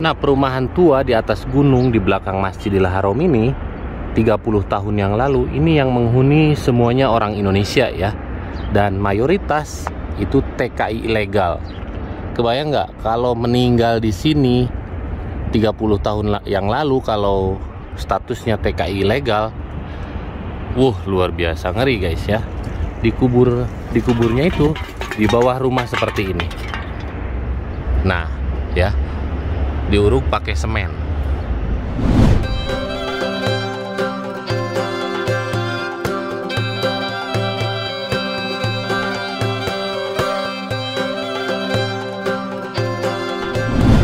Nah, perumahan tua di atas gunung di belakang Masjidil Haram ini 30 tahun yang lalu ini yang menghuni semuanya orang Indonesia ya. Dan mayoritas itu TKI ilegal. Kebayang nggak kalau meninggal di sini 30 tahun yang lalu kalau statusnya TKI ilegal? Luar biasa ngeri guys ya. Dikuburnya itu di bawah rumah seperti ini. Nah, ya. Diuruk pakai semen.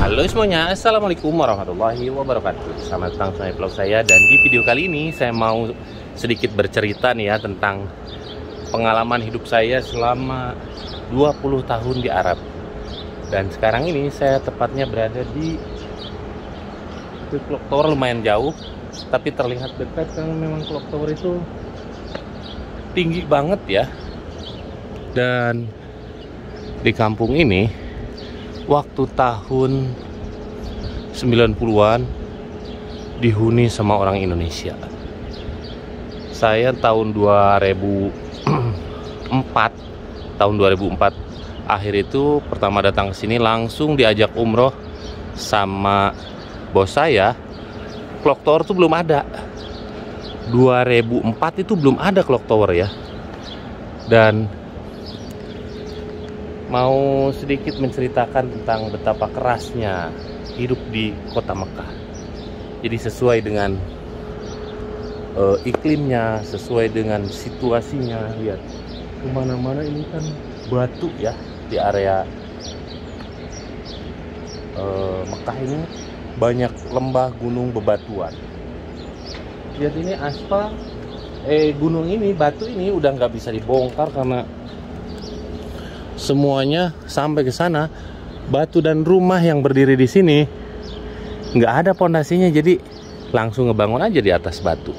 Halo semuanya, assalamualaikum warahmatullahi wabarakatuh. Selamat datang di vlog saya, dan di video kali ini saya mau sedikit bercerita nih ya tentang pengalaman hidup saya selama 20 tahun di Arab. Dan sekarang ini saya tepatnya berada di Clock Tower, lumayan jauh tapi terlihat dekat karena memang Clock Tower itu tinggi banget ya. Dan di kampung ini waktu tahun 90-an dihuni sama orang Indonesia. Saya tahun 2004 akhir itu pertama datang ke sini langsung diajak umroh sama bos saya. Clock Tower tuh belum ada. 2004 itu belum ada Clock Tower ya. Dan mau sedikit menceritakan tentang betapa kerasnya hidup di kota Mekah. Jadi sesuai dengan iklimnya, sesuai dengan situasinya. Lihat kemana-mana ini kan batu ya. Di area Mekah ini banyak lembah gunung bebatuan. Lihat ini aspal, gunung ini, batu ini udah nggak bisa dibongkar karena semuanya sampai ke sana batu, dan rumah yang berdiri di sini nggak ada pondasinya, jadi langsung ngebangun aja di atas batu.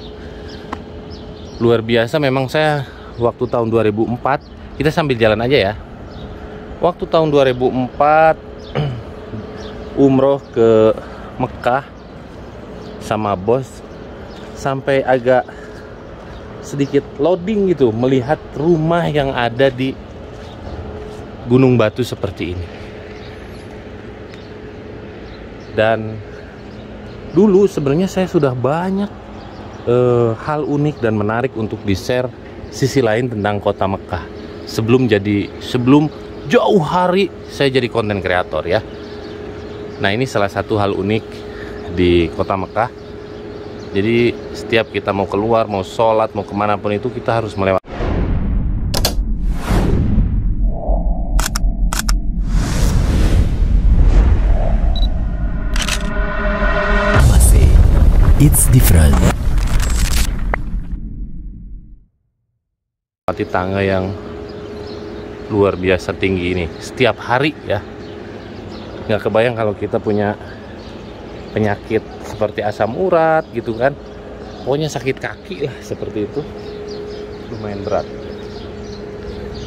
Luar biasa memang. Saya waktu tahun 2004, kita sambil jalan aja ya. Waktu tahun 2004 umroh ke Mekah sama bos, sampai agak sedikit loading gitu melihat rumah yang ada di gunung batu seperti ini. Dan dulu sebenarnya saya sudah banyak hal unik dan menarik untuk di-share sisi lain tentang kota Mekah sebelum jauh hari saya jadi konten kreator ya. Nah, ini salah satu hal unik di kota Mekah. Jadi setiap kita mau keluar, mau sholat, mau kemana pun itu kita harus melewati. It's different. Melewati tangga yang luar biasa tinggi ini setiap hari ya. Nggak kebayang kalau kita punya penyakit seperti asam urat gitu kan. Pokoknya sakit kaki lah seperti itu. Lumayan berat.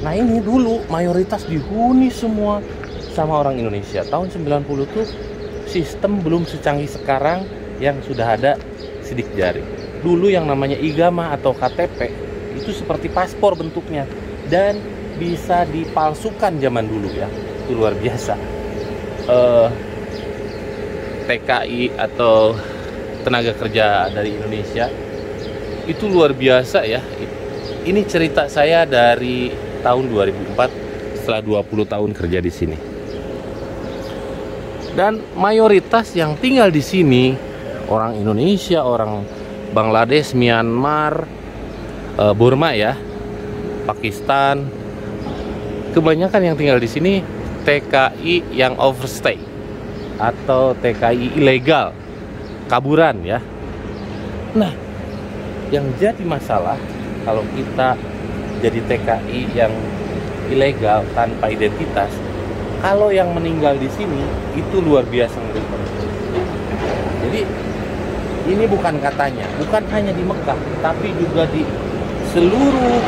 Nah, ini dulu mayoritas dihuni semua sama orang Indonesia. Tahun 90 tuh sistem belum secanggih sekarang yang sudah ada sidik jari. Dulu yang namanya igama atau KTP itu seperti paspor bentuknya dan bisa dipalsukan zaman dulu ya. Itu luar biasa. TKI atau tenaga kerja dari Indonesia itu luar biasa ya. Ini cerita saya dari tahun 2004 setelah 20 tahun kerja di sini. Dan mayoritas yang tinggal di sini orang Indonesia, orang Bangladesh, Myanmar, Burma ya, Pakistan. Kebanyakan yang tinggal di sini TKI yang overstay atau TKI ilegal, kaburan ya. Nah, yang jadi masalah kalau kita jadi TKI yang ilegal tanpa identitas, kalau yang meninggal di sini itu luar biasa ngeri. Jadi ini bukan katanya, bukan hanya di Mekah, tapi juga di seluruh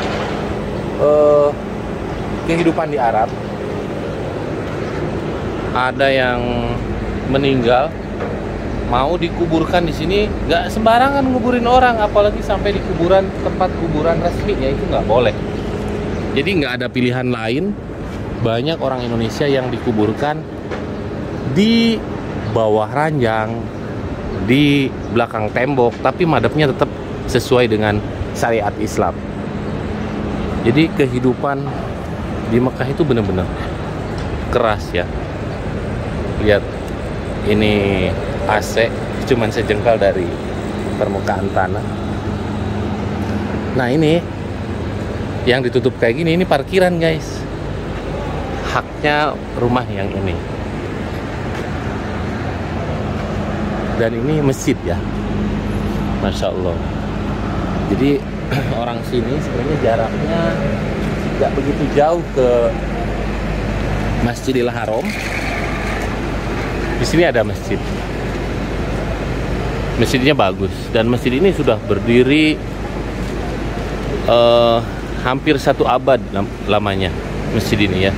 kehidupan di Arab. Ada yang meninggal mau dikuburkan di sini, nggak sembarangan nguburin orang, apalagi sampai di kuburan, tempat kuburan resmi ya, itu nggak boleh. Jadi nggak ada pilihan lain. Banyak orang Indonesia yang dikuburkan di bawah ranjang, di belakang tembok, tapi madhabnya tetap sesuai dengan syariat Islam. Jadi kehidupan di Mekah itu benar-benar keras ya. Lihat, ini AC cuman sejengkal dari permukaan tanah. Nah, ini yang ditutup kayak gini, ini parkiran guys. Haknya rumah yang ini. Dan ini masjid ya, Masya Allah. Jadi orang sini sebenarnya jaraknya tidak begitu jauh ke Masjidil Haram. Di sini ada masjid. Masjidnya bagus, dan masjid ini sudah berdiri hampir 1 abad lamanya masjid ini ya.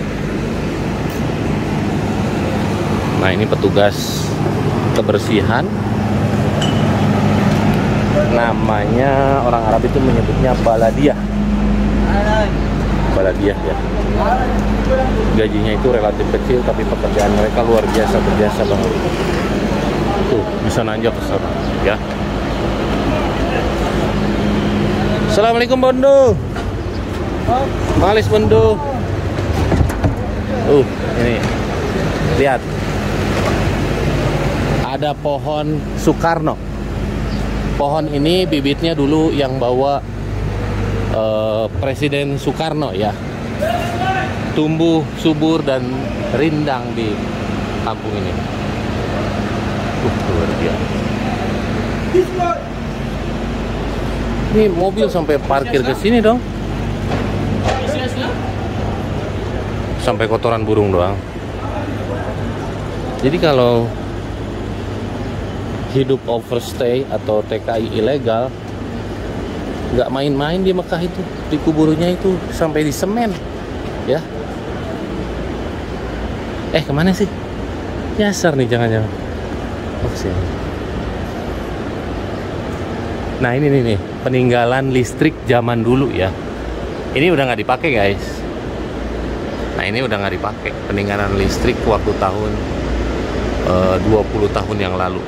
Nah, ini petugas kebersihan. Namanya orang Arab itu menyebutnya baladiyah. Baladiyah ya. Gajinya itu relatif kecil, tapi pekerjaan mereka luar biasa banget. Tuh, bisa nanjak ke sana ya. Assalamualaikum Bondo. Malis Bondo. Ini lihat, ada pohon Soekarno. Pohon ini bibitnya dulu yang bawa Presiden Soekarno ya. Tumbuh subur dan rindang di kampung ini. Luar biasa. Ini mobil sampai parkir ke sini dong. Sampai kotoran burung doang. Jadi kalau hidup overstay atau TKI ilegal, nggak main-main di Mekah itu, di kuburnya itu sampai di semen ya. Kemana sih? Nyasar nih, jangan-jangan. Sini. Nah, ini nih peninggalan listrik zaman dulu ya. Ini udah nggak dipakai guys. Nah, ini udah nggak dipakai, peninggalan listrik waktu tahun 20 tahun yang lalu.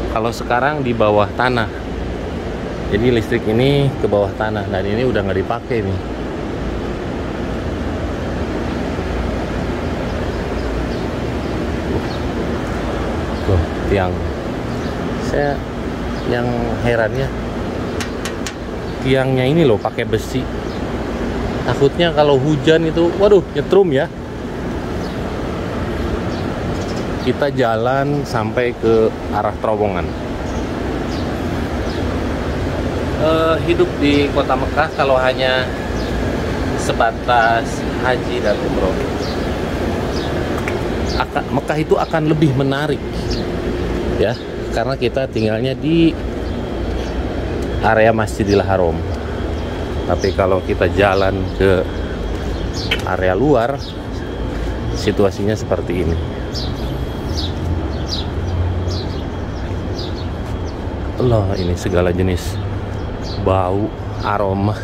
Kalau sekarang di bawah tanah. Jadi listrik ini ke bawah tanah, dan ini udah nggak dipakai nih. Tuh, tiang. Saya yang herannya, tiangnya ini loh pakai besi. Takutnya kalau hujan itu, waduh, nyetrum ya. Kita jalan sampai ke arah terowongan. Hidup di kota Mekah kalau hanya sebatas haji dan umroh, Mekah itu akan lebih menarik ya, karena kita tinggalnya di area Masjidil Haram. Tapi kalau kita jalan ke area luar, situasinya seperti ini. Allah, ini segala jenis bau, aroma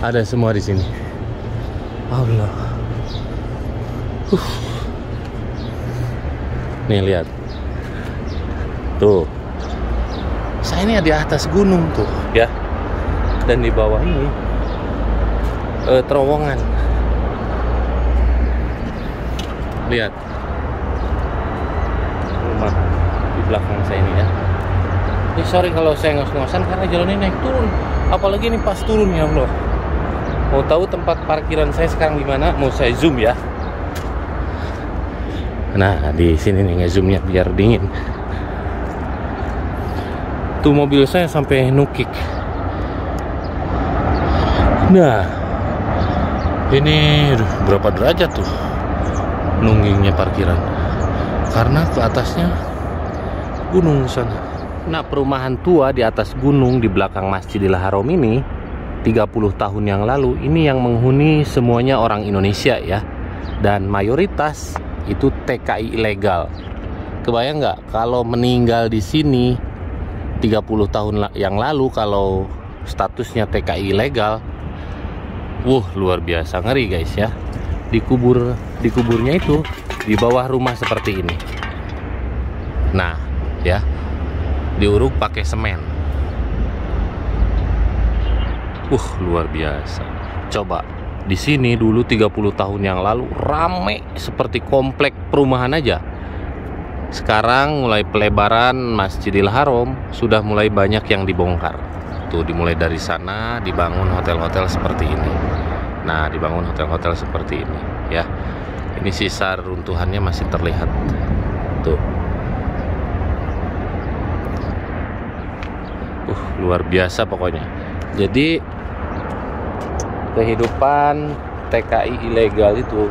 ada semua di sini. Allah. Nih lihat. Tuh. Saya ini di atas gunung tuh, ya. Dan di bawah ini terowongan. Lihat. Rumah di belakang saya ini ya. Ini sorry kalau saya ngos-ngosan karena jalan ini naik turun. Apalagi ini pas turun ya Allah. Mau tahu tempat parkiran saya sekarang di mana? Mau saya zoom ya. Nah, di sini nih nge-zoomnya biar dingin. Tuh mobil saya sampai nukik. Nah, ini berapa derajat tuh nunggingnya parkiran? Karena ke atasnya gunung sana. Nah, perumahan tua di atas gunung di belakang Masjidil Haram ini 30 tahun yang lalu, ini yang menghuni semuanya orang Indonesia ya. Dan mayoritas itu TKI ilegal. Kebayang nggak kalau meninggal di sini 30 tahun yang lalu kalau statusnya TKI ilegal? Luar biasa ngeri guys ya. Dikuburnya itu di bawah rumah seperti ini. Nah, ya. Diuruk pakai semen. Luar biasa. Coba di sini dulu 30 tahun yang lalu rame seperti komplek perumahan aja. Sekarang mulai pelebaran Masjidil Haram sudah mulai banyak yang dibongkar. Tuh dimulai dari sana dibangun hotel-hotel seperti ini. Nah, dibangun hotel-hotel seperti ini ya. Ini sisa runtuhannya masih terlihat. Tuh. Luar biasa pokoknya. Jadi kehidupan TKI ilegal itu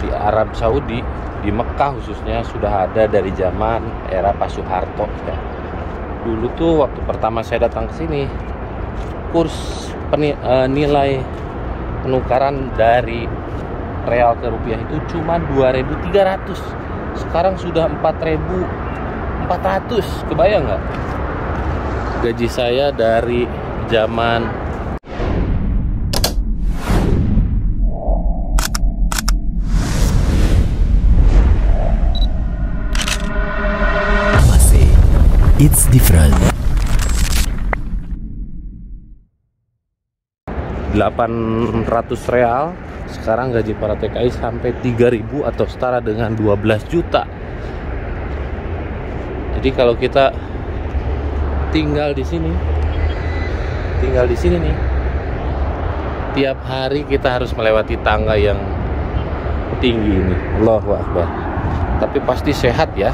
di Arab Saudi, di Mekah khususnya, sudah ada dari zaman era Pak Soeharto ya. Dulu tuh waktu pertama saya datang ke sini, kurs nilai penukaran dari real ke rupiah itu cuma 2.300. Sekarang sudah 4.400. Kebayang nggak? Gaji saya dari zaman it's different. 800 real, sekarang gaji para TKI sampai 3.000 atau setara dengan 12 juta. Jadi kalau kita tinggal di sini nih, tiap hari kita harus melewati tangga yang tinggi ini. Allahu Akbar. Tapi pasti sehat ya.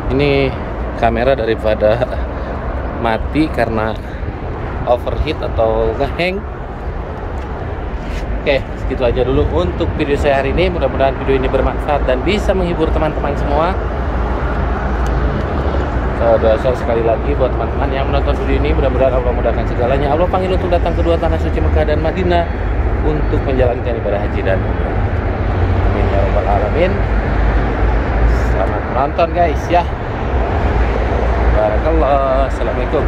Ini kamera daripada mati karena overheat atau ngehang. Oke, segitu aja dulu untuk video saya hari ini. Mudah-mudahan video ini bermanfaat dan bisa menghibur teman-teman semua. Doa saya sekali lagi buat teman-teman yang menonton video ini, mudah-mudahan Allah mudahkan segalanya. Allah panggil untuk datang ke dua tanah suci Mekah dan Madinah untuk menjalankan ibadah haji dan umrah. Amin ya rabbal alamin. Selamat menonton guys ya. Barakallah. Assalamualaikum.